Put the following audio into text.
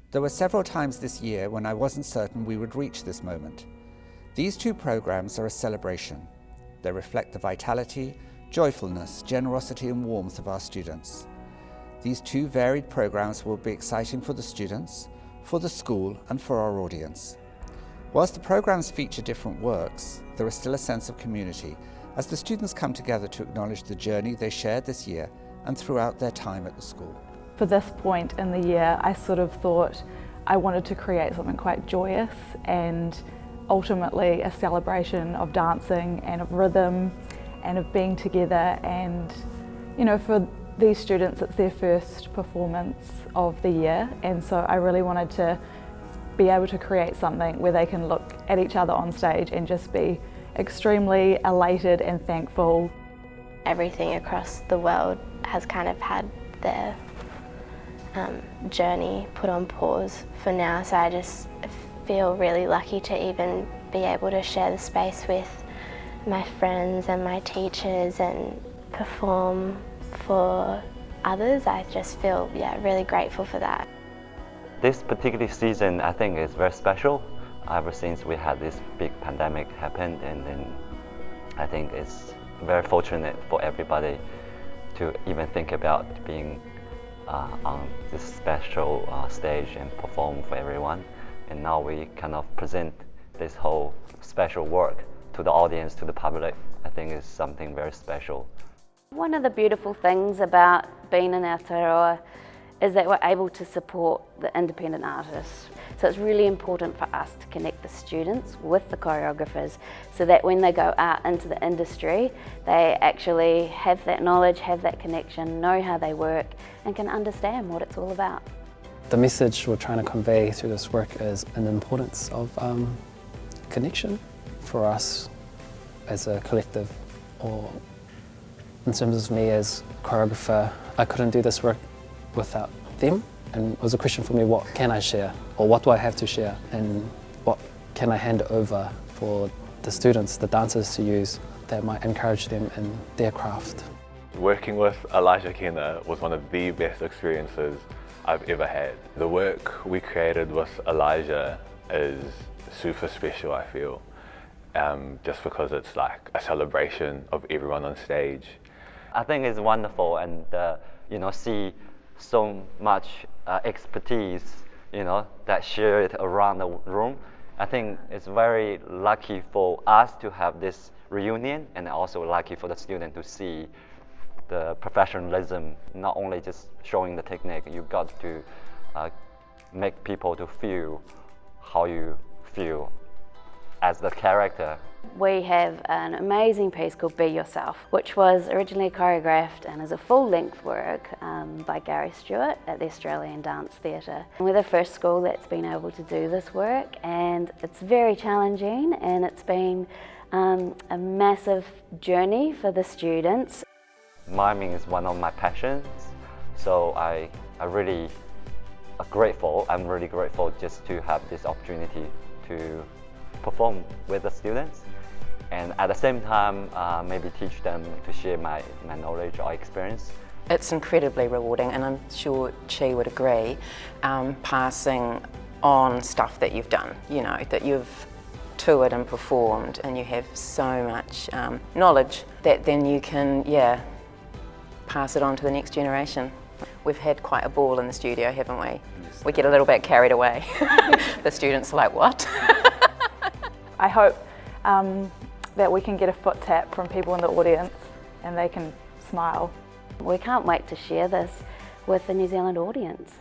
There were several times this year when I wasn't certain we would reach this moment. These two programs are a celebration. They reflect the vitality, joyfulness, generosity and warmth of our students. These two varied programs will be exciting for the students, for the school and for our audience. Whilst the programs feature different works, there is still a sense of community as the students come together to acknowledge the journey they shared this year and throughout their time at the school. For this point in the year, I sort of thought I wanted to create something quite joyous and ultimately a celebration of dancing and of rhythm and of being together. And you know, for these students it's their first performance of the year, and so I really wanted to be able to create something where they can look at each other on stage and just be extremely elated and thankful. Everything across the world has kind of had their journey put on pause for now, so I just feel really lucky to even be able to share the space with my friends and my teachers and perform for others. I just feel really grateful for that. This particular season I think is very special ever since we had this big pandemic happen, and then I think it's very fortunate for everybody to even think about being on this special stage and perform for everyone. And now we kind of present this whole special work to the audience, to the public. I think it's something very special. One of the beautiful things about being in Aotearoa is that we're able to support the independent artists. So it's really important for us to connect the students with the choreographers so that when they go out into the industry, they actually have that knowledge, have that connection, know how they work and can understand what it's all about. The message we're trying to convey through this work is an importance of connection for us as a collective, or in terms of me as a choreographer. I couldn't do this work without them, and it was a question for me, what can I share, or what do I have to share, and what can I hand over for the students, the dancers to use that might encourage them in their craft. Working with Elijah Kena was one of the best experiences I've ever had. The work we created with Elijah is super special, I feel, just because it's like a celebration of everyone on stage. I think it's wonderful, and see so much expertise, that shared around the room. I think it's very lucky for us to have this reunion, and also lucky for the student to see the professionalism, not only just showing the technique. You got to make people to feel how you feel as the character. We have an amazing piece called Be Yourself, which was originally choreographed and is a full-length work by Gary Stewart at the Australian Dance Theatre. We're the first school that's been able to do this work, and it's very challenging, and it's been a massive journey for the students. Miming is one of my passions, so I really grateful. I'm really grateful just to have this opportunity to perform with the students, and at the same time maybe teach them to share my knowledge or experience. It's incredibly rewarding, and I'm sure she would agree, passing on stuff that you've done, that you've toured and performed, and you have so much knowledge that then you can pass it on to the next generation. We've had quite a ball in the studio, haven't we? Yes. We get a little bit carried away. The students are like, what? I hope that we can get a foot tap from people in the audience and they can smile. We can't wait to share this with the New Zealand audience.